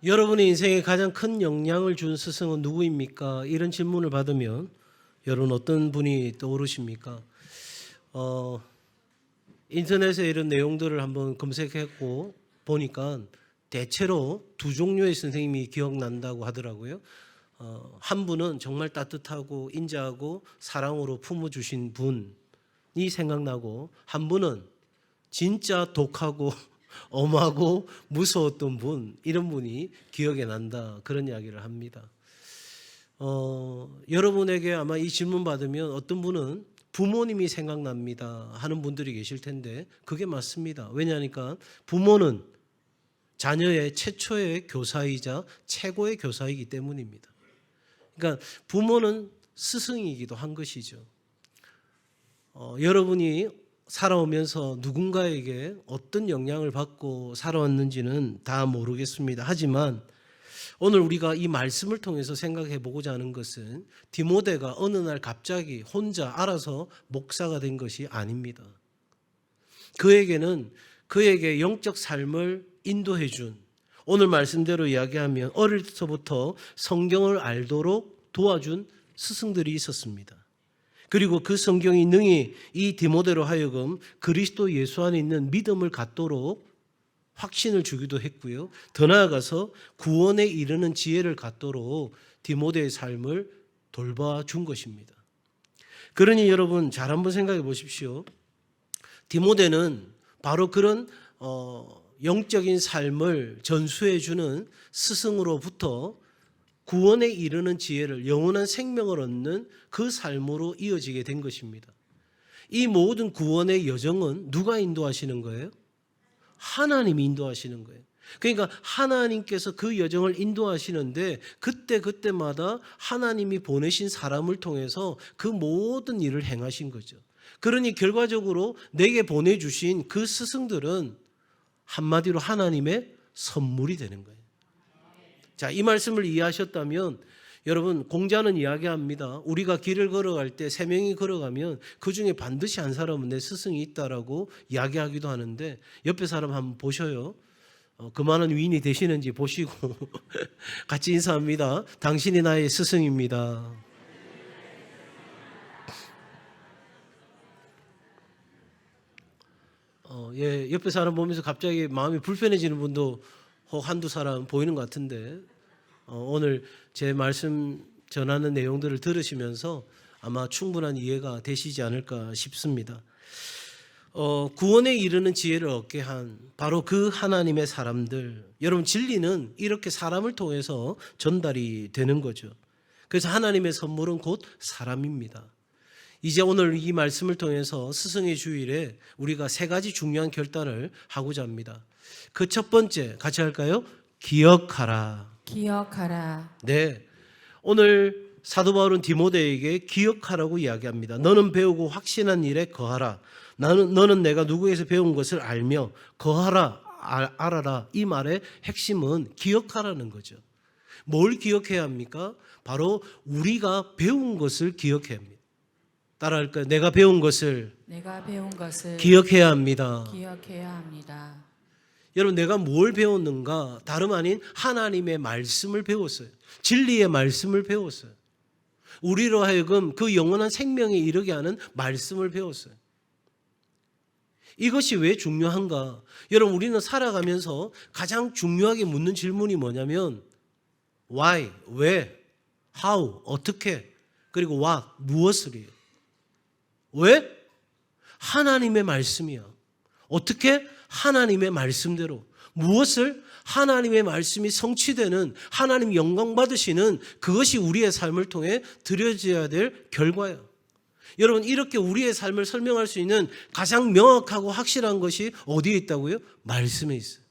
여러분의 인생에 가장 큰 영향을 준 스승은 누구입니까? 이런 질문을 받으면 여러분 어떤 분이 떠오르십니까? 인터넷에 이런 내용들을 한번 검색했고 보니까 대체로 두 종류의 선생님이 기억난다고 하더라고요. 한 분은 정말 따뜻하고 인자하고 사랑으로 품어주신 분이 생각나고, 한 분은 진짜 독하고 엄하고 무서웠던 분, 이런 분이 기억에 난다, 그런 이야기를 합니다. 여러분에게 아마 이 질문 받으면 어떤 분은 부모님이 생각납니다 하는 분들이 계실 텐데, 그게 맞습니다. 왜냐하니까 부모는 자녀의 최초의 교사이자 최고의 교사이기 때문입니다. 그러니까 부모는 스승이기도 한 것이죠. 여러분이 살아오면서 누군가에게 어떤 영향을 받고 살아왔는지는 다 모르겠습니다. 하지만 오늘 우리가 이 말씀을 통해서 생각해 보고자 하는 것은 디모데가 어느 날 갑자기 혼자 알아서 목사가 된 것이 아닙니다. 그에게 영적 삶을 인도해 준, 오늘 말씀대로 이야기하면 어릴 때부터 성경을 알도록 도와준 스승들이 있었습니다. 그리고 그 성경이 능히 이 디모데로 하여금 그리스도 예수 안에 있는 믿음을 갖도록 확신을 주기도 했고요. 더 나아가서 구원에 이르는 지혜를 갖도록 디모데의 삶을 돌봐준 것입니다. 그러니 여러분 잘 한번 생각해 보십시오. 디모데는 바로 그런 영적인 삶을 전수해 주는 스승으로부터 구원에 이르는 지혜를, 영원한 생명을 얻는 그 삶으로 이어지게 된 것입니다. 이 모든 구원의 여정은 누가 인도하시는 거예요? 하나님이 인도하시는 거예요. 그러니까 하나님께서 그 여정을 인도하시는데 그때마다 하나님이 보내신 사람을 통해서 그 모든 일을 행하신 거죠. 그러니 결과적으로 내게 보내주신 그 스승들은 한마디로 하나님의 선물이 되는 거예요. 자, 이 말씀을 이해하셨다면 여러분, 공자는 이야기합니다. 우리가 길을 걸어갈 때 3명이 걸어가면 그 중에 반드시 한 사람은 내 스승이 있다라고 이야기하기도 하는데, 옆에 사람 한번 보셔요. 그만한 위인이 되시는지 보시고 같이 인사합니다. 당신이 나의 스승입니다. 옆에 사람 보면서 갑자기 마음이 불편해지는 분도 혹 한두 사람 보이는 것 같은데, 오늘 제 말씀 전하는 내용들을 들으시면서 아마 충분한 이해가 되시지 않을까 싶습니다. 구원에 이르는 지혜를 얻게 한 바로 그 하나님의 사람들, 여러분 진리는 이렇게 사람을 통해서 전달이 되는 거죠. 그래서 하나님의 선물은 곧 사람입니다. 이제 오늘 이 말씀을 통해서 스승의 주일에 우리가 3가지 중요한 결단을 하고자 합니다. 그 첫 번째 같이 할까요? 기억하라. 기억하라. 네, 오늘 사도 바울은 디모데에게 기억하라고 이야기합니다. 너는 배우고 확신한 일에 거하라. 너는 내가 누구에게서 배운 것을 알며 거하라, 알아라. 이 말의 핵심은 기억하라는 거죠. 뭘 기억해야 합니까? 바로 우리가 배운 것을 기억해야 합니다. 따라할까요? 내가 배운 것을 기억해야 합니다. 기억해야 합니다. 여러분, 내가 뭘 배웠는가? 다름 아닌 하나님의 말씀을 배웠어요. 진리의 말씀을 배웠어요. 우리로 하여금 그 영원한 생명에 이르게 하는 말씀을 배웠어요. 이것이 왜 중요한가? 여러분, 우리는 살아가면서 가장 중요하게 묻는 질문이 뭐냐면 why, 왜, how, 어떻게, 그리고 what, 무엇을이에요. 왜? 하나님의 말씀이야. 어떻게? 하나님의 말씀대로. 무엇을? 하나님의 말씀이 성취되는, 하나님 영광 받으시는 그것이 우리의 삶을 통해 드려져야 될 결과예요. 여러분, 이렇게 우리의 삶을 설명할 수 있는 가장 명확하고 확실한 것이 어디에 있다고요? 말씀에 있어요.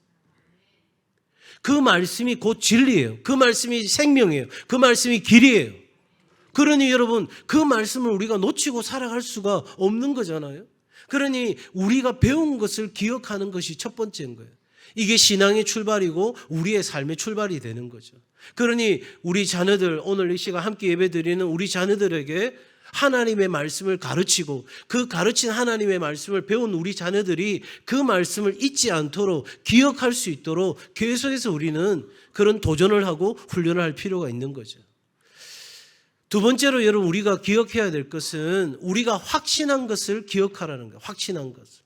그 말씀이 곧 진리예요. 그 말씀이 생명이에요. 그 말씀이 길이에요. 그러니 여러분, 그 말씀을 우리가 놓치고 살아갈 수가 없는 거잖아요. 그러니 우리가 배운 것을 기억하는 것이 첫 번째인 거예요. 이게 신앙의 출발이고 우리의 삶의 출발이 되는 거죠. 그러니 우리 자녀들, 오늘 이 시간 함께 예배드리는 우리 자녀들에게 하나님의 말씀을 가르치고 그 가르친 하나님의 말씀을 배운 우리 자녀들이 그 말씀을 잊지 않도록 기억할 수 있도록 계속해서 우리는 그런 도전을 하고 훈련을 할 필요가 있는 거죠. 두 번째로 여러분 우리가 기억해야 될 것은 우리가 확신한 것을 기억하라는 거예요. 확신한 것을.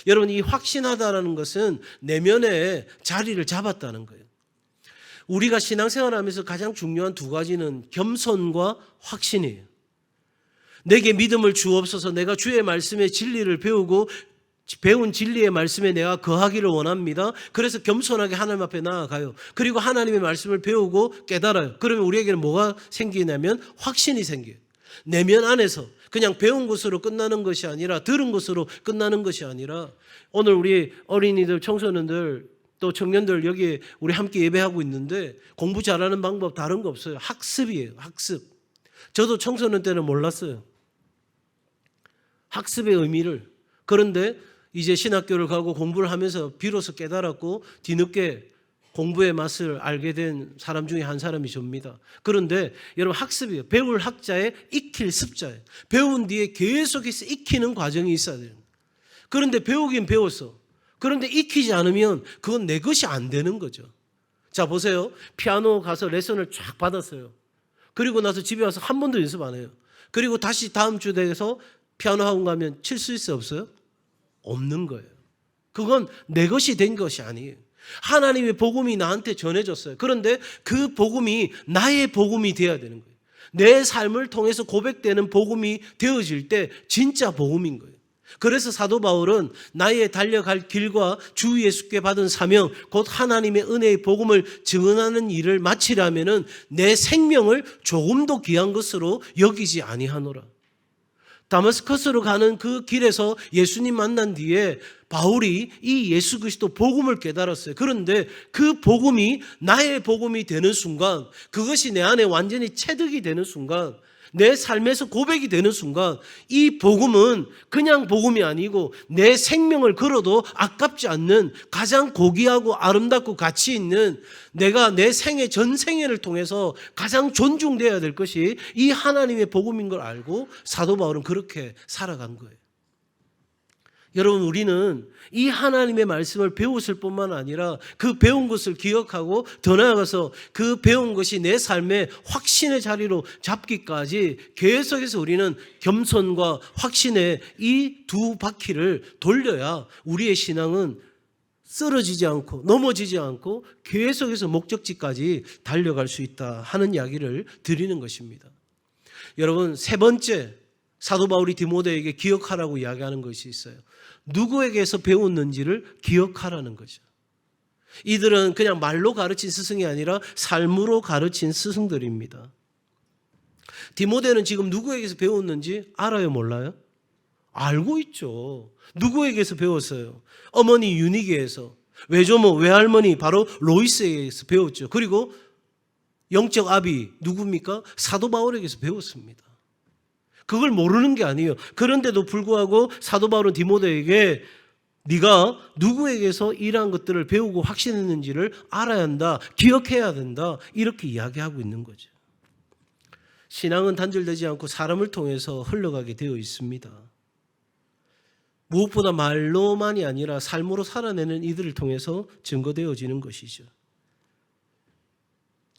여러분 이 확신하다라는 것은 내면에 자리를 잡았다는 거예요. 우리가 신앙생활하면서 가장 중요한 두 가지는 겸손과 확신이에요. 내게 믿음을 주옵소서. 내가 주의 말씀의 진리를 배우고 배운 진리의 말씀에 내가 거하기를 원합니다. 그래서 겸손하게 하나님 앞에 나아가요. 그리고 하나님의 말씀을 배우고 깨달아요. 그러면 우리에게는 뭐가 생기냐면 확신이 생겨요. 내면 안에서 그냥 배운 것으로 끝나는 것이 아니라 들은 것으로 끝나는 것이 아니라 오늘 우리 어린이들, 청소년들 또 청년들 여기 우리 함께 예배하고 있는데 공부 잘하는 방법 다른 거 없어요. 학습이에요. 학습. 저도 청소년 때는 몰랐어요. 학습의 의미를. 그런데 이제 신학교를 가고 공부를 하면서 비로소 깨달았고 뒤늦게 공부의 맛을 알게 된 사람 중에 한 사람이 접니다. 그런데 여러분 학습이에요. 배울 학자의 익힐 습자예요. 배운 뒤에 계속해서 익히는 과정이 있어야 돼요. 그런데 배우긴 배웠어. 그런데 익히지 않으면 그건 내 것이 안 되는 거죠. 자 보세요. 피아노 가서 레슨을 쫙 받았어요. 그리고 나서 집에 와서 한 번도 연습 안 해요. 그리고 다시 다음 주 돼서 피아노 학원 가면 칠 수 있어요? 없어요? 없는 거예요. 그건 내 것이 된 것이 아니에요. 하나님의 복음이 나한테 전해졌어요. 그런데 그 복음이 나의 복음이 되어야 되는 거예요. 내 삶을 통해서 고백되는 복음이 되어질 때 진짜 복음인 거예요. 그래서 사도 바울은 나의 달려갈 길과 주 예수께 받은 사명 곧 하나님의 은혜의 복음을 증언하는 일을 마치려면은 내 생명을 조금도 귀한 것으로 여기지 아니하노라. 다마스커스로 가는 그 길에서 예수님 만난 뒤에 바울이 이 예수 그리스도 복음을 깨달았어요. 그런데 그 복음이 나의 복음이 되는 순간, 그것이 내 안에 완전히 체득이 되는 순간, 내 삶에서 고백이 되는 순간 이 복음은 그냥 복음이 아니고 내 생명을 걸어도 아깝지 않는 가장 고귀하고 아름답고 가치 있는 내가 내 생애 전생애를 통해서 가장 존중되어야 될 것이 이 하나님의 복음인 걸 알고 사도 바울은 그렇게 살아간 거예요. 여러분 우리는 이 하나님의 말씀을 배웠을 뿐만 아니라 그 배운 것을 기억하고 더 나아가서 그 배운 것이 내 삶의 확신의 자리로 잡기까지 계속해서 우리는 겸손과 확신의 이 두 바퀴를 돌려야 우리의 신앙은 쓰러지지 않고 넘어지지 않고 계속해서 목적지까지 달려갈 수 있다 하는 이야기를 드리는 것입니다. 여러분 세 번째 사도 바울이 디모데에게 기억하라고 이야기하는 것이 있어요. 누구에게서 배웠는지를 기억하라는 거죠. 이들은 그냥 말로 가르친 스승이 아니라 삶으로 가르친 스승들입니다. 디모데는 지금 누구에게서 배웠는지 알아요, 몰라요? 알고 있죠. 누구에게서 배웠어요? 어머니 유니게에서, 외조모, 외할머니 바로 로이스에게서 배웠죠. 그리고 영적 아비 누굽니까? 사도 바울에게서 배웠습니다. 그걸 모르는 게 아니에요. 그런데도 불구하고 사도 바울은 디모데에게 네가 누구에게서 이러한 것들을 배우고 확신했는지를 알아야 한다. 기억해야 된다. 이렇게 이야기하고 있는 거죠. 신앙은 단절되지 않고 사람을 통해서 흘러가게 되어 있습니다. 무엇보다 말로만이 아니라 삶으로 살아내는 이들을 통해서 증거되어지는 것이죠.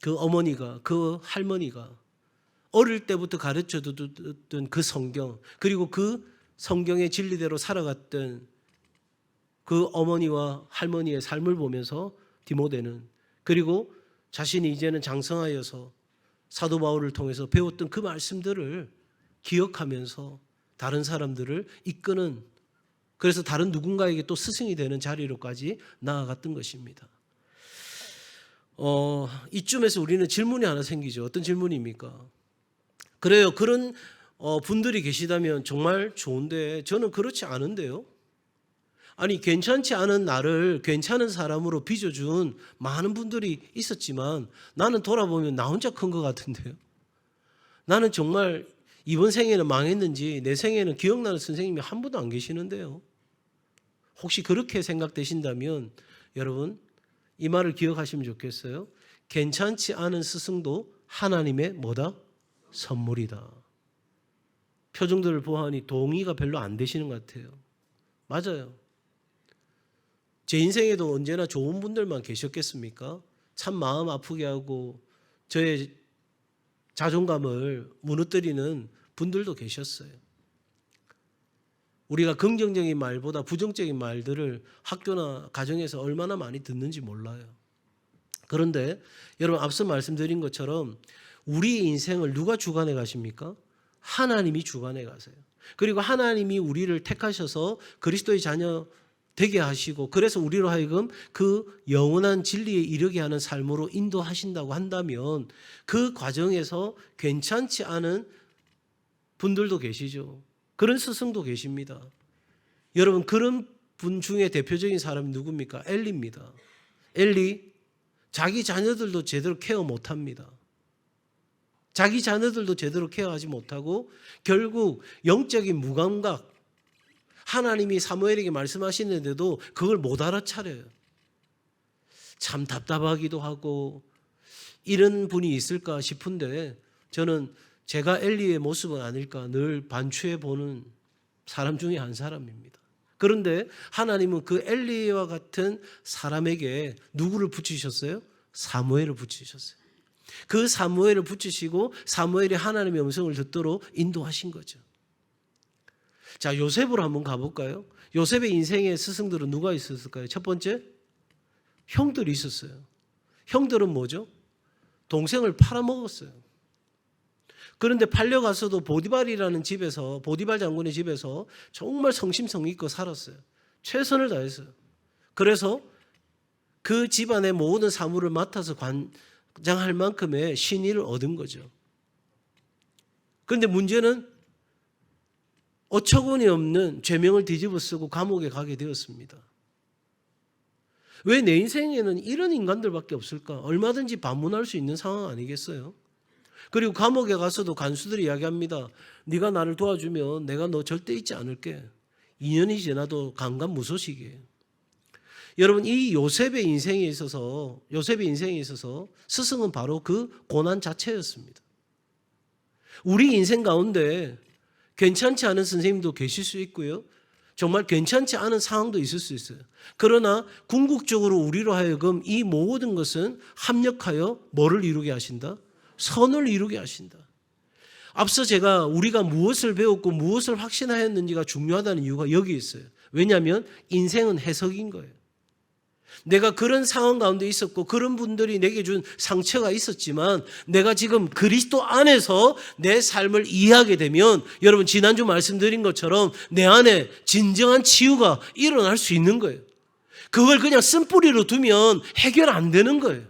그 어머니가, 그 할머니가 어릴 때부터 가르쳐줬던 그 성경, 그리고 그 성경의 진리대로 살아갔던 그 어머니와 할머니의 삶을 보면서 디모데는, 그리고 자신이 이제는 장성하여서 사도 바울을 통해서 배웠던 그 말씀들을 기억하면서 다른 사람들을 이끄는, 그래서 다른 누군가에게 또 스승이 되는 자리로까지 나아갔던 것입니다. 이쯤에서 우리는 질문이 하나 생기죠. 어떤 질문입니까? 그래요. 그런 분들이 계시다면 정말 좋은데 저는 그렇지 않은데요. 아니 괜찮지 않은 나를 괜찮은 사람으로 빚어준 많은 분들이 있었지만 나는 돌아보면 나 혼자 큰 것 같은데요. 나는 정말 이번 생에는 망했는지 내 생에는 기억나는 선생님이 한 분도 안 계시는데요. 혹시 그렇게 생각되신다면 여러분 이 말을 기억하시면 좋겠어요. 괜찮지 않은 스승도 하나님의 뭐다? 선물이다. 표정들을 보아하니 동의가 별로 안 되시는 것 같아요. 맞아요. 제 인생에도 언제나 좋은 분들만 계셨겠습니까? 참 마음 아프게 하고 저의 자존감을 무너뜨리는 분들도 계셨어요. 우리가 긍정적인 말보다 부정적인 말들을 학교나 가정에서 얼마나 많이 듣는지 몰라요. 그런데 여러분 앞서 말씀드린 것처럼 우리의 인생을 누가 주관해 가십니까? 하나님이 주관해 가세요. 그리고 하나님이 우리를 택하셔서 그리스도의 자녀 되게 하시고 그래서 우리로 하여금 그 영원한 진리에 이르게 하는 삶으로 인도하신다고 한다면 그 과정에서 괜찮지 않은 분들도 계시죠. 그런 스승도 계십니다. 여러분 그런 분 중에 대표적인 사람이 누굽니까? 엘리입니다. 엘리 자기 자녀들도 제대로 케어 못합니다. 자기 자녀들도 제대로 케어하지 못하고 결국 영적인 무감각 하나님이 사무엘에게 말씀하시는데도 그걸 못 알아차려요. 참 답답하기도 하고 이런 분이 있을까 싶은데 저는 제가 엘리의 모습은 아닐까 늘 반추해 보는 사람 중에 한 사람입니다. 그런데 하나님은 그 엘리와 같은 사람에게 누구를 붙이셨어요? 사무엘을 붙이셨어요. 그 사무엘을 붙이시고 사무엘이 하나님의 음성을 듣도록 인도하신 거죠. 자, 요셉으로 한번 가볼까요? 요셉의 인생의 스승들은 누가 있었을까요? 첫 번째, 형들이 있었어요. 형들은 뭐죠? 동생을 팔아먹었어요. 그런데 팔려가서도 보디발이라는 집에서 보디발 장군의 집에서 정말 성심성의껏 살았어요. 최선을 다했어요. 그래서 그 집안의 모든 사물을 맡아서 관장할 만큼의 신의를 얻은 거죠. 그런데 문제는 어처구니 없는 죄명을 뒤집어 쓰고 감옥에 가게 되었습니다. 왜 내 인생에는 이런 인간들밖에 없을까? 얼마든지 반문할 수 있는 상황 아니겠어요? 그리고 감옥에 가서도 간수들이 이야기합니다. 네가 나를 도와주면 내가 너 절대 잊지 않을게. 2년이 지나도 간간무소식이에요. 여러분 이 요셉의 인생에 있어서 스승은 바로 그 고난 자체였습니다. 우리 인생 가운데 괜찮지 않은 선생님도 계실 수 있고요. 정말 괜찮지 않은 상황도 있을 수 있어요. 그러나 궁극적으로 우리로 하여금 이 모든 것은 합력하여 뭐를 이루게 하신다? 선을 이루게 하신다. 앞서 제가 우리가 무엇을 배웠고 무엇을 확신하였는지가 중요하다는 이유가 여기 있어요. 왜냐하면 인생은 해석인 거예요. 내가 그런 상황 가운데 있었고 그런 분들이 내게 준 상처가 있었지만 내가 지금 그리스도 안에서 내 삶을 이해하게 되면 여러분 지난주 말씀드린 것처럼 내 안에 진정한 치유가 일어날 수 있는 거예요. 그걸 그냥 쓴뿌리로 두면 해결 안 되는 거예요.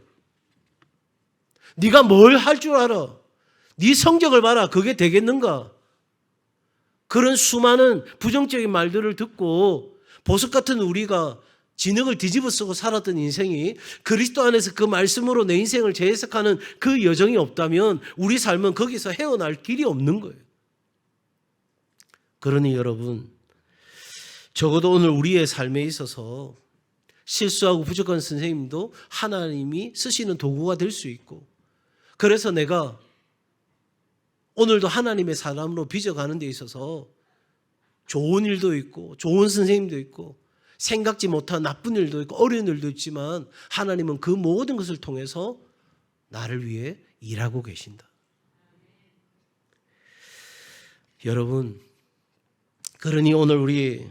네가 뭘 할 줄 알아? 네 성적을 봐라. 그게 되겠는가? 그런 수많은 부정적인 말들을 듣고 보석 같은 우리가 진흙을 뒤집어 쓰고 살았던 인생이 그리스도 안에서 그 말씀으로 내 인생을 재해석하는 그 여정이 없다면 우리 삶은 거기서 헤어날 길이 없는 거예요. 그러니 여러분 적어도 오늘 우리의 삶에 있어서 실수하고 부족한 선생님도 하나님이 쓰시는 도구가 될 수 있고 그래서 내가 오늘도 하나님의 사람으로 빚어가는 데 있어서 좋은 일도 있고 좋은 선생님도 있고 생각지 못한 나쁜 일도 있고 어려운 일도 있지만 하나님은 그 모든 것을 통해서 나를 위해 일하고 계신다. 여러분, 그러니 오늘 우리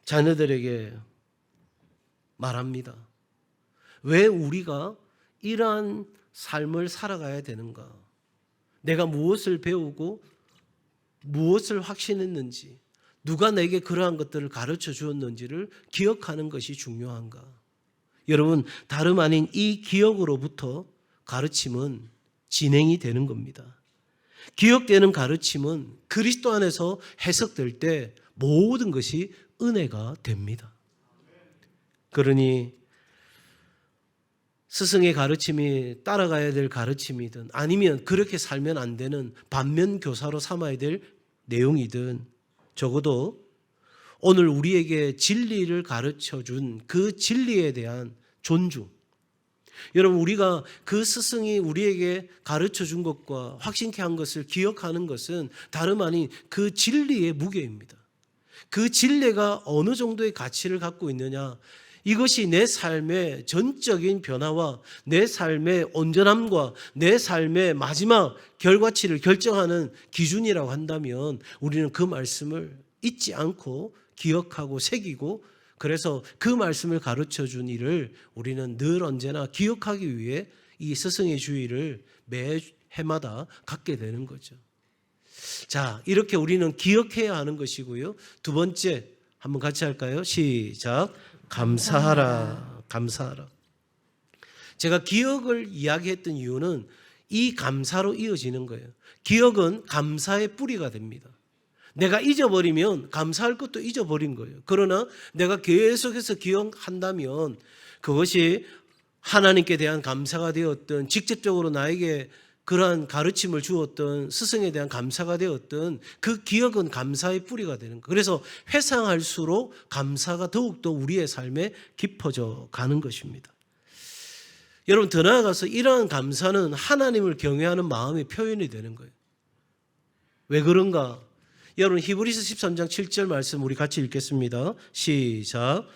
자녀들에게 말합니다. 왜 우리가 이러한 삶을 살아가야 되는가? 내가 무엇을 배우고 무엇을 확신했는지 누가 내게 그러한 것들을 가르쳐 주었는지를 기억하는 것이 중요한가? 여러분 다름 아닌 이 기억으로부터 가르침은 진행이 되는 겁니다. 기억되는 가르침은 그리스도 안에서 해석될 때 모든 것이 은혜가 됩니다. 그러니 스승의 가르침이 따라가야 될 가르침이든 아니면 그렇게 살면 안 되는 반면 교사로 삼아야 될 내용이든 적어도 오늘 우리에게 진리를 가르쳐 준 그 진리에 대한 존중, 여러분, 우리가 그 스승이 우리에게 가르쳐 준 것과 확신케 한 것을 기억하는 것은 다름 아닌 그 진리의 무게입니다. 그 진리가 어느 정도의 가치를 갖고 있느냐, 이것이 내 삶의 전적인 변화와 내 삶의 온전함과 내 삶의 마지막 결과치를 결정하는 기준이라고 한다면 우리는 그 말씀을 잊지 않고 기억하고 새기고, 그래서 그 말씀을 가르쳐 준 일을 우리는 늘 언제나 기억하기 위해 이 스승의 주의를 매 해마다 갖게 되는 거죠. 자, 이렇게 우리는 기억해야 하는 것이고요. 두 번째, 한번 같이 할까요? 시작. 감사하라. 감사하라. 제가 기억을 이야기했던 이유는 이 감사로 이어지는 거예요. 기억은 감사의 뿌리가 됩니다. 내가 잊어버리면 감사할 것도 잊어버린 거예요. 그러나 내가 계속해서 기억한다면 그것이 하나님께 대한 감사가 되었던, 직접적으로 나에게 그러한 가르침을 주었던 스승에 대한 감사가 되었던 그 기억은 감사의 뿌리가 되는 거예요. 그래서 회상할수록 감사가 더욱더 우리의 삶에 깊어져 가는 것입니다. 여러분, 더 나아가서 이러한 감사는 하나님을 경외하는 마음의 표현이 되는 거예요. 왜 그런가? 여러분, 히브리서 13장 7절 말씀 우리 같이 읽겠습니다. 시작.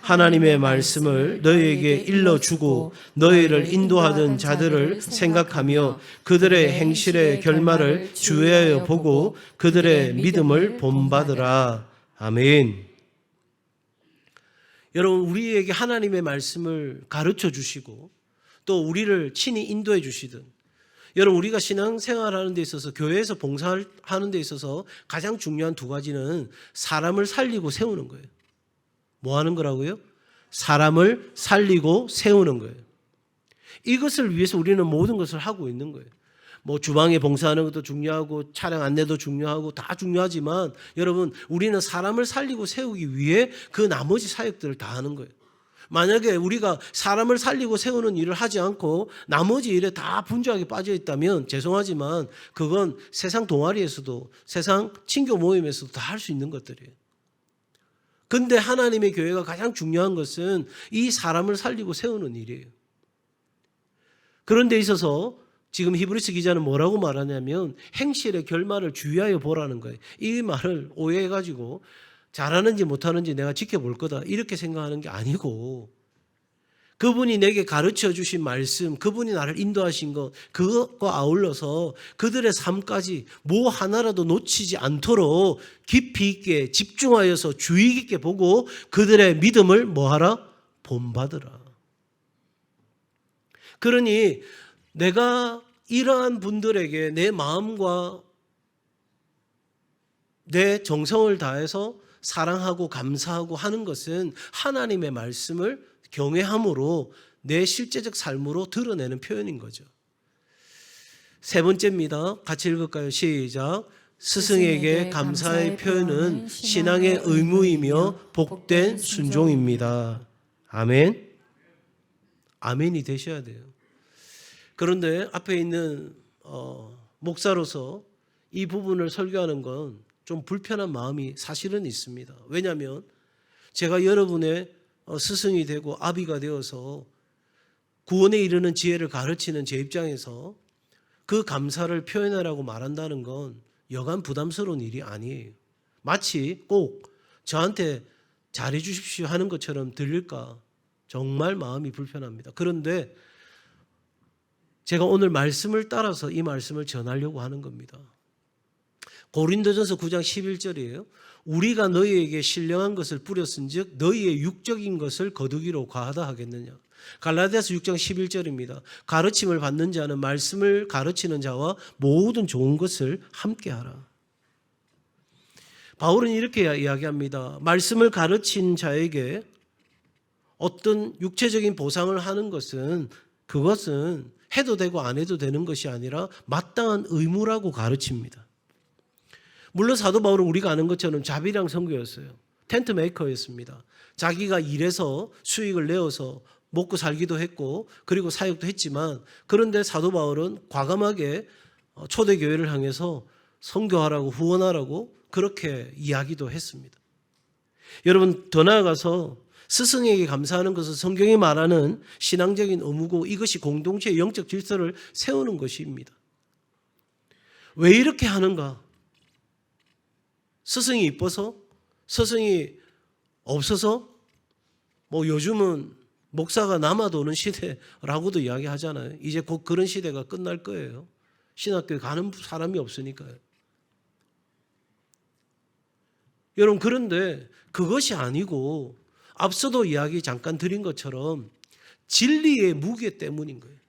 하나님의 말씀을 너희에게 일러주고 너희를 인도하던 자들을 생각하며 그들의 행실의 결말을 주의하여 보고 그들의 믿음을 본받으라. 아멘. 여러분, 우리에게 하나님의 말씀을 가르쳐 주시고 또 우리를 친히 인도해 주시든, 여러분, 우리가 신앙생활하는 데 있어서, 교회에서 봉사하는 데 있어서 가장 중요한 두 가지는 사람을 살리고 세우는 거예요. 뭐 하는 거라고요? 사람을 살리고 세우는 거예요. 이것을 위해서 우리는 모든 것을 하고 있는 거예요. 뭐 주방에 봉사하는 것도 중요하고 차량 안내도 중요하고 다 중요하지만 여러분, 우리는 사람을 살리고 세우기 위해 그 나머지 사역들을 다 하는 거예요. 만약에 우리가 사람을 살리고 세우는 일을 하지 않고 나머지 일에 다 분주하게 빠져 있다면 죄송하지만 그건 세상 동아리에서도 세상 친교 모임에서도 다 할 수 있는 것들이에요. 근데 하나님의 교회가 가장 중요한 것은 이 사람을 살리고 세우는 일이에요. 그런 데 있어서 지금 히브리서 기자는 뭐라고 말하냐면 행실의 결말을 주의하여 보라는 거예요. 이 말을 오해해가지고 잘하는지 못하는지 내가 지켜볼 거다 이렇게 생각하는 게 아니고, 그분이 내게 가르쳐 주신 말씀, 그분이 나를 인도하신 것, 그것과 아울러서 그들의 삶까지 뭐 하나라도 놓치지 않도록 깊이 있게 집중하여서 주의 깊게 보고 그들의 믿음을 뭐하라? 본받으라. 그러니 내가 이러한 분들에게 내 마음과 내 정성을 다해서 사랑하고 감사하고 하는 것은 하나님의 말씀을 경외함으로 내 실제적 삶으로 드러내는 표현인 거죠. 세 번째입니다. 같이 읽을까요? 시작. 스승에게 감사의 표현은 신앙의 의무이며 복된 순종입니다. 아멘. 아멘이 되셔야 돼요. 그런데 앞에 있는 목사로서 이 부분을 설교하는 건 좀 불편한 마음이 사실은 있습니다. 왜냐하면 제가 여러분의 스승이 되고 아비가 되어서 구원에 이르는 지혜를 가르치는 제 입장에서 그 감사를 표현하라고 말한다는 건 여간 부담스러운 일이 아니에요. 마치 꼭 저한테 잘해 주십시오 하는 것처럼 들릴까 정말 마음이 불편합니다. 그런데 제가 오늘 말씀을 따라서 이 말씀을 전하려고 하는 겁니다. 고린도전서 9장 11절이에요. 우리가 너희에게 신령한 것을 뿌렸은즉 너희의 육적인 것을 거두기로 과하다 하겠느냐. 갈라디아서 6장 11절입니다. 가르침을 받는 자는 말씀을 가르치는 자와 모든 좋은 것을 함께하라. 바울은 이렇게 이야기합니다. 말씀을 가르친 자에게 어떤 육체적인 보상을 하는 것은 그것은 해도 되고 안 해도 되는 것이 아니라 마땅한 의무라고 가르칩니다. 물론 사도 바울은 우리가 아는 것처럼 자비랑 선교였어요. 텐트 메이커였습니다. 자기가 일해서 수익을 내어서 먹고 살기도 했고 그리고 사역도 했지만, 그런데 사도 바울은 과감하게 초대교회를 향해서 선교하라고 후원하라고 그렇게 이야기도 했습니다. 여러분, 더 나아가서 스승에게 감사하는 것은 성경이 말하는 신앙적인 의무고 이것이 공동체의 영적 질서를 세우는 것입니다. 왜 이렇게 하는가? 스승이 이뻐서? 스승이 없어서? 요즘은 목사가 남아도는 시대라고도 이야기하잖아요. 이제 곧 그런 시대가 끝날 거예요. 신학교에 가는 사람이 없으니까요. 여러분, 그런데 그것이 아니고 앞서도 이야기 잠깐 드린 것처럼 진리의 무게 때문인 거예요.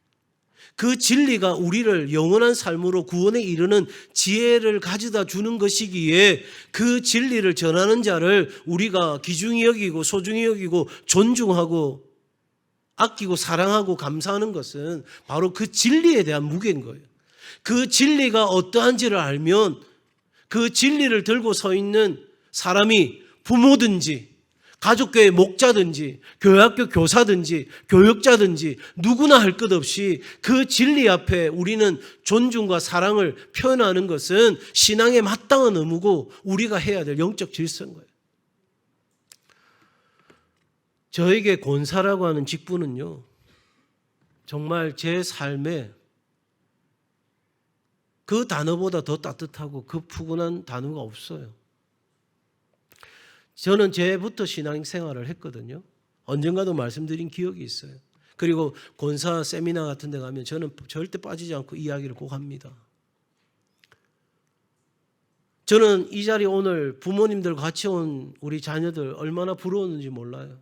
그 진리가 우리를 영원한 삶으로 구원에 이르는 지혜를 가져다 주는 것이기에 그 진리를 전하는 자를 우리가 귀중히 여기고 소중히 여기고 존중하고 아끼고 사랑하고 감사하는 것은 바로 그 진리에 대한 무게인 거예요. 그 진리가 어떠한지를 알면 그 진리를 들고 서 있는 사람이 부모든지 가족교회 목자든지 교회학교 교사든지 교육자든지 누구나 할 것 없이 그 진리 앞에 우리는 존중과 사랑을 표현하는 것은 신앙에 마땅한 의무고 우리가 해야 될 영적 질서인 거예요. 저에게 권사라고 하는 직분은요, 정말 제 삶에 그 단어보다 더 따뜻하고 그 푸근한 단어가 없어요. 저는 제부터 신앙생활을 했거든요. 언젠가도 말씀드린 기억이 있어요. 그리고 권사 세미나 같은 데 가면 저는 절대 빠지지 않고 이야기를 꼭 합니다. 저는 이 자리에 오늘 부모님들 같이 온 우리 자녀들 얼마나 부러웠는지 몰라요.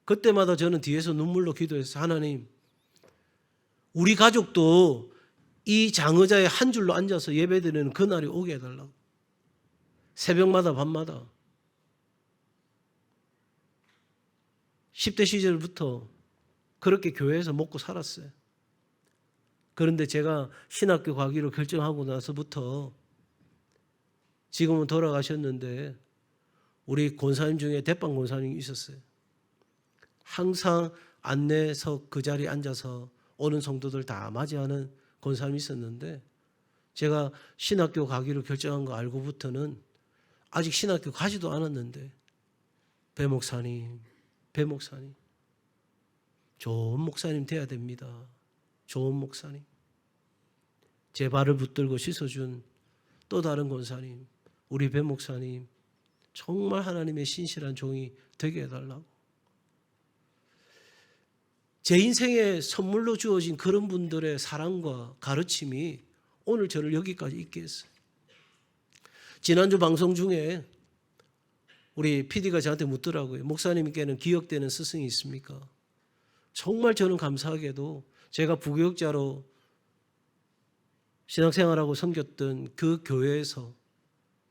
그때마다 저는 뒤에서 눈물로 기도했어요. 하나님, 우리 가족도 이 장의자에 한 줄로 앉아서 예배드리는 그날이 오게 해달라고. 새벽마다 밤마다. 10대 시절부터 그렇게 교회에서 먹고 살았어요. 그런데 제가 신학교 가기로 결정하고 나서부터 지금은 돌아가셨는데 우리 권사님 중에 대빵 권사님이 있었어요. 항상 안내석 그 자리에 앉아서 오는 성도들 다 맞이하는 권사님이 있었는데 제가 신학교 가기로 결정한 거 알고부터는 아직 신학교 가지도 않았는데 배 목사님 좋은 목사님 돼야 됩니다. 좋은 목사님. 제 발을 붙들고 씻어준 또 다른 권사님, 우리 배 목사님, 정말 하나님의 신실한 종이 되게 해달라고. 제 인생에 선물로 주어진 그런 분들의 사랑과 가르침이 오늘 저를 여기까지 있게 했어요. 지난주 방송 중에 우리 PD가 저한테 묻더라고요. 목사님께는 기억되는 스승이 있습니까? 정말 저는 감사하게도 제가 부교육자로 신앙생활하고 섬겼던 그 교회에서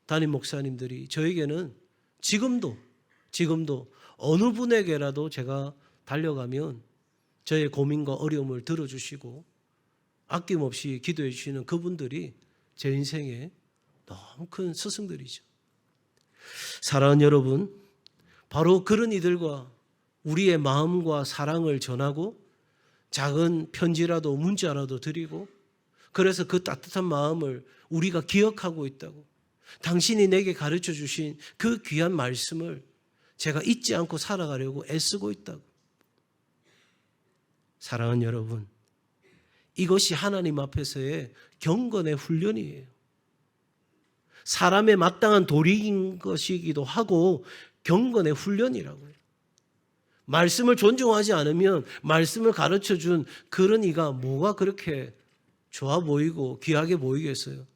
담임 목사님들이 저에게는 지금도 어느 분에게라도 제가 달려가면 저의 고민과 어려움을 들어주시고 아낌없이 기도해 주시는 그분들이 제 인생에 너무 큰 스승들이죠. 사랑하는 여러분, 바로 그런 이들과 우리의 마음과 사랑을 전하고 작은 편지라도 문자라도 드리고 그래서 그 따뜻한 마음을 우리가 기억하고 있다고, 당신이 내게 가르쳐 주신 그 귀한 말씀을 제가 잊지 않고 살아가려고 애쓰고 있다고. 사랑하는 여러분, 이것이 하나님 앞에서의 경건의 훈련이에요. 사람의 마땅한 도리인 것이기도 하고 경건의 훈련이라고요. 말씀을 존중하지 않으면 말씀을 가르쳐준 그런 이가 뭐가 그렇게 좋아 보이고 귀하게 보이겠어요.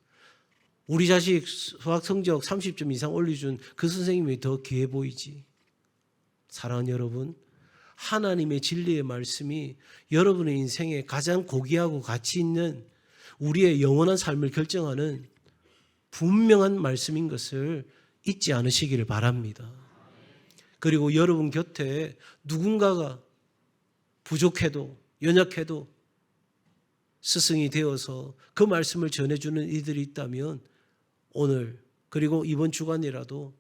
우리 자식 수학 성적 30점 이상 올려준 그 선생님이 더 귀해 보이지. 사랑하는 여러분, 하나님의 진리의 말씀이 여러분의 인생에 가장 고귀하고 가치 있는 우리의 영원한 삶을 결정하는 분명한 말씀인 것을 잊지 않으시기를 바랍니다. 그리고 여러분 곁에 누군가가 부족해도 연약해도 스승이 되어서 그 말씀을 전해주는 이들이 있다면 오늘 그리고 이번 주간이라도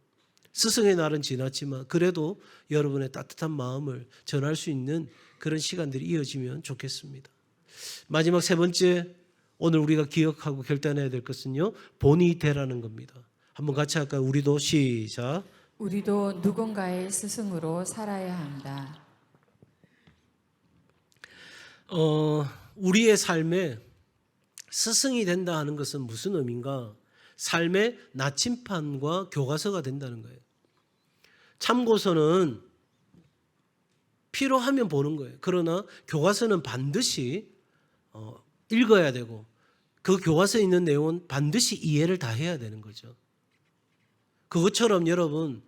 스승의 날은 지났지만 그래도 여러분의 따뜻한 마음을 전할 수 있는 그런 시간들이 이어지면 좋겠습니다. 마지막 세 번째, 오늘 우리가 기억하고 결단해야 될 것은요, 본이 되라는 겁니다. 한번 같이 할까요? 우리도 시작. 우리도 누군가의 스승으로 살아야 한다. 우리의 삶에 스승이 된다 하는 것은 무슨 의미인가? 삶의 나침판과 교과서가 된다는 거예요. 참고서는 필요하면 보는 거예요. 그러나 교과서는 반드시 읽어야 되고 그 교과서에 있는 내용은 반드시 이해를 다 해야 되는 거죠. 그것처럼 여러분,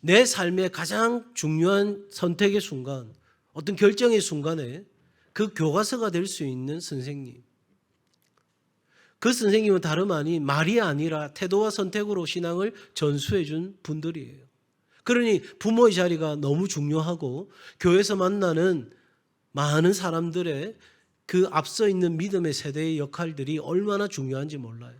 내 삶의 가장 중요한 선택의 순간, 어떤 결정의 순간에 그 교과서가 될 수 있는 선생님, 그 선생님은 다름 아닌 말이 아니라 태도와 선택으로 신앙을 전수해 준 분들이에요. 그러니 부모의 자리가 너무 중요하고 교회에서 만나는 많은 사람들의 그 앞서 있는 믿음의 세대의 역할들이 얼마나 중요한지 몰라요.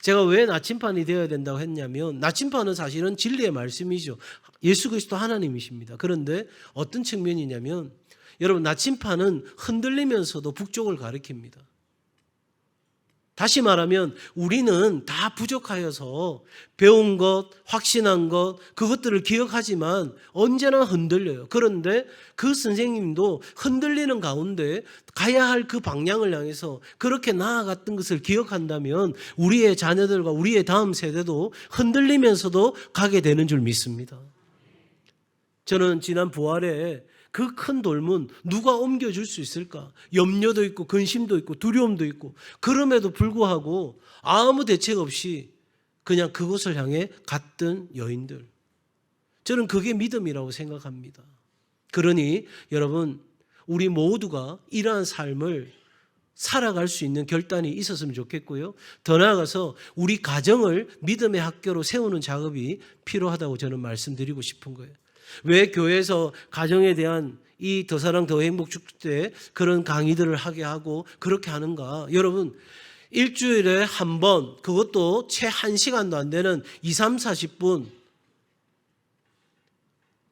제가 왜 나침판이 되어야 된다고 했냐면, 나침판은 사실은 진리의 말씀이죠. 예수 그리스도 하나님이십니다. 그런데 어떤 측면이냐면, 여러분, 나침판은 흔들리면서도 북쪽을 가리킵니다. 다시 말하면 우리는 다 부족하여서 배운 것, 확신한 것, 그것들을 기억하지만 언제나 흔들려요. 그런데 그 선생님도 흔들리는 가운데 가야 할 그 방향을 향해서 그렇게 나아갔던 것을 기억한다면 우리의 자녀들과 우리의 다음 세대도 흔들리면서도 가게 되는 줄 믿습니다. 저는 지난 부활에 그 큰 돌문 누가 옮겨줄 수 있을까? 염려도 있고 근심도 있고 두려움도 있고, 그럼에도 불구하고 아무 대책 없이 그냥 그곳을 향해 갔던 여인들, 저는 그게 믿음이라고 생각합니다. 그러니 여러분, 우리 모두가 이러한 삶을 살아갈 수 있는 결단이 있었으면 좋겠고요. 더 나아가서 우리 가정을 믿음의 학교로 세우는 작업이 필요하다고 저는 말씀드리고 싶은 거예요. 왜 교회에서 가정에 대한 이 더 사랑 더 행복 축제 때 그런 강의들을 하게 하고 그렇게 하는가? 여러분, 일주일에 한 번, 그것도 채 1시간도 안 되는 2, 3, 40분.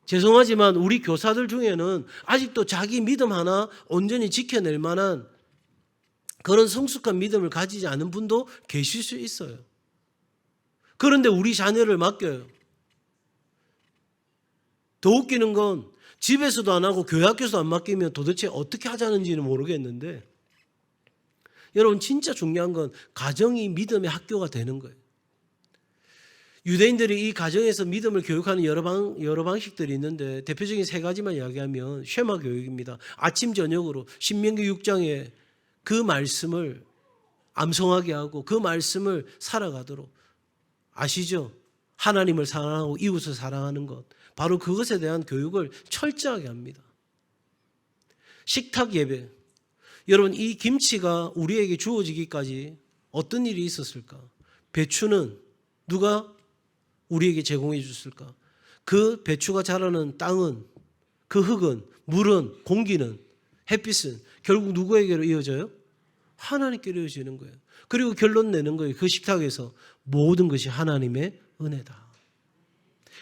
죄송하지만 우리 교사들 중에는 아직도 자기 믿음 하나 온전히 지켜낼 만한 그런 성숙한 믿음을 가지지 않은 분도 계실 수 있어요. 그런데 우리 자녀를 맡겨요. 더 웃기는 건 집에서도 안 하고 교회 학교에서도 안 맡기면 도대체 어떻게 하자는지는 모르겠는데, 여러분, 진짜 중요한 건 가정이 믿음의 학교가 되는 거예요. 유대인들이 이 가정에서 믿음을 교육하는 여러 방식들이 있는데 대표적인 3가지만 이야기하면 쉐마 교육입니다. 아침 저녁으로 신명기 6장에 그 말씀을 암송하게 하고 그 말씀을 살아가도록, 아시죠? 하나님을 사랑하고 이웃을 사랑하는 것, 바로 그것에 대한 교육을 철저하게 합니다. 식탁 예배. 여러분, 이 김치가 우리에게 주어지기까지 어떤 일이 있었을까? 배추는 누가 우리에게 제공해 줬을까? 그 배추가 자라는 땅은, 그 흙은, 물은, 공기는, 햇빛은 결국 누구에게로 이어져요? 하나님께로 이어지는 거예요. 그리고 결론 내는 거예요. 그 식탁에서 모든 것이 하나님의 은혜다.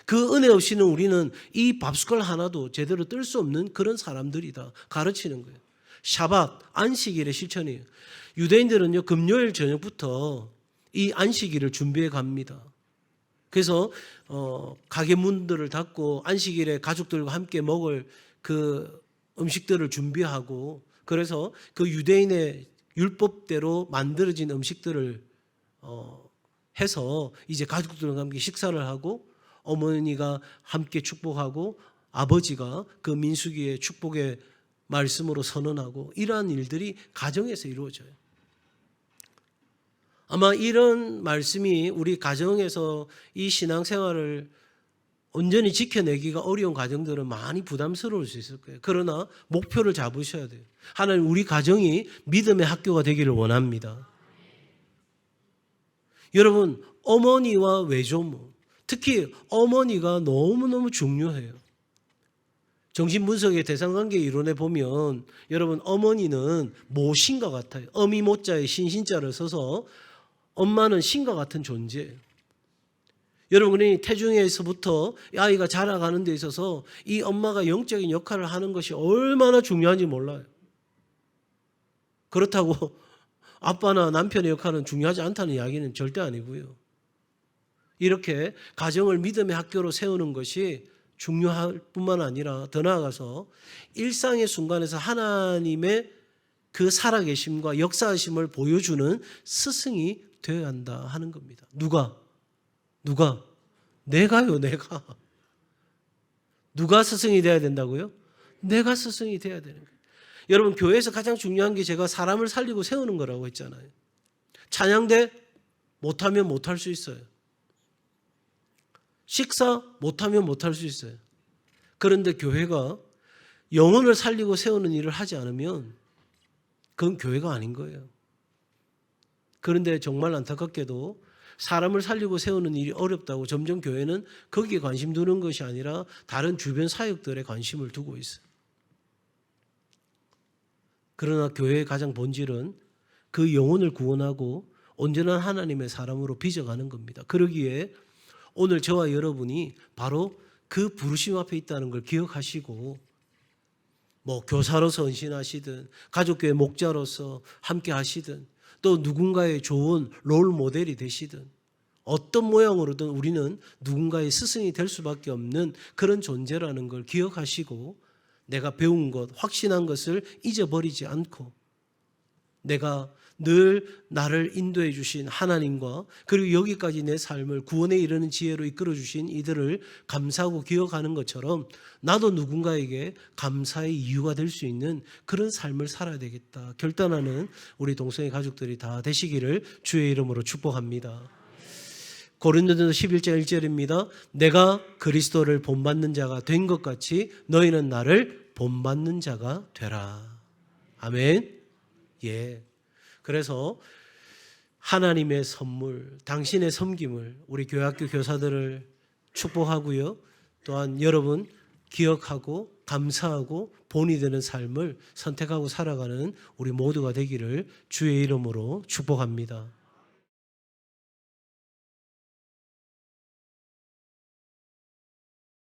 그 은혜 없이는 우리는 이 밥숟갈 하나도 제대로 뜰 수 없는 그런 사람들이다 가르치는 거예요. 샤밧, 안식일의 실천이에요. 유대인들은요, 금요일 저녁부터 이 안식일을 준비해 갑니다. 그래서 가게 문들을 닫고 안식일에 가족들과 함께 먹을 그 음식들을 준비하고, 그래서 그 유대인의 율법대로 만들어진 음식들을 해서 이제 가족들과 함께 식사를 하고, 어머니가 함께 축복하고 아버지가 그 민수기의 축복의 말씀으로 선언하고, 이러한 일들이 가정에서 이루어져요. 아마 이런 말씀이 우리 가정에서 이 신앙생활을 온전히 지켜내기가 어려운 가정들은 많이 부담스러울 수 있을 거예요. 그러나 목표를 잡으셔야 돼요. 하나님, 우리 가정이 믿음의 학교가 되기를 원합니다. 여러분, 어머니와 외조모, 특히 어머니가 너무너무 중요해요. 정신분석의 대상관계 이론에 보면 여러분, 어머니는 모신과 같아요. 어미 모자에 신신자를 써서 엄마는 신과 같은 존재예요. 여러분, 그러니 태중에서부터 아이가 자라가는 데 있어서 이 엄마가 영적인 역할을 하는 것이 얼마나 중요한지 몰라요. 그렇다고 아빠나 남편의 역할은 중요하지 않다는 이야기는 절대 아니고요. 이렇게 가정을 믿음의 학교로 세우는 것이 중요할 뿐만 아니라 더 나아가서 일상의 순간에서 하나님의 그 살아계심과 역사하심을 보여주는 스승이 되어야 한다 하는 겁니다. 누가? 내가요, 내가. 누가 스승이 돼야 된다고요? 내가 스승이 돼야 되는 거예요. 여러분, 교회에서 가장 중요한 게 제가 사람을 살리고 세우는 거라고 했잖아요. 찬양대 못하면 못할 수 있어요. 식사 못하면 못할 수 있어요. 그런데 교회가 영혼을 살리고 세우는 일을 하지 않으면 그건 교회가 아닌 거예요. 그런데 정말 안타깝게도 사람을 살리고 세우는 일이 어렵다고 점점 교회는 거기에 관심 두는 것이 아니라 다른 주변 사역들에 관심을 두고 있어요. 그러나 교회의 가장 본질은 그 영혼을 구원하고 온전한 하나님의 사람으로 빚어가는 겁니다. 그러기에 오늘 저와 여러분이 바로 그 부르심 앞에 있다는 걸 기억하시고 교사로서 헌신하시든 가족교회 목자로서 함께 하시든 또 누군가의 좋은 롤 모델이 되시든 어떤 모양으로든 우리는 누군가의 스승이 될 수밖에 없는 그런 존재라는 걸 기억하시고 내가 배운 것, 확신한 것을 잊어버리지 않고 내가 늘 나를 인도해 주신 하나님과 그리고 여기까지 내 삶을 구원에 이르는 지혜로 이끌어 주신 이들을 감사하고 기억하는 것처럼 나도 누군가에게 감사의 이유가 될 수 있는 그런 삶을 살아야 되겠다 결단하는 우리 동성애 가족들이 다 되시기를 주의 이름으로 축복합니다. 고린도전서 11장 1절입니다. 내가 그리스도를 본받는 자가 된 것 같이 너희는 나를 본받는 자가 되라. 아멘. 예. 그래서 하나님의 선물, 당신의 섬김을 우리 교회학교 교사들을 축복하고요. 또한 여러분 기억하고 감사하고 본이 되는 삶을 선택하고 살아가는 우리 모두가 되기를 주의 이름으로 축복합니다.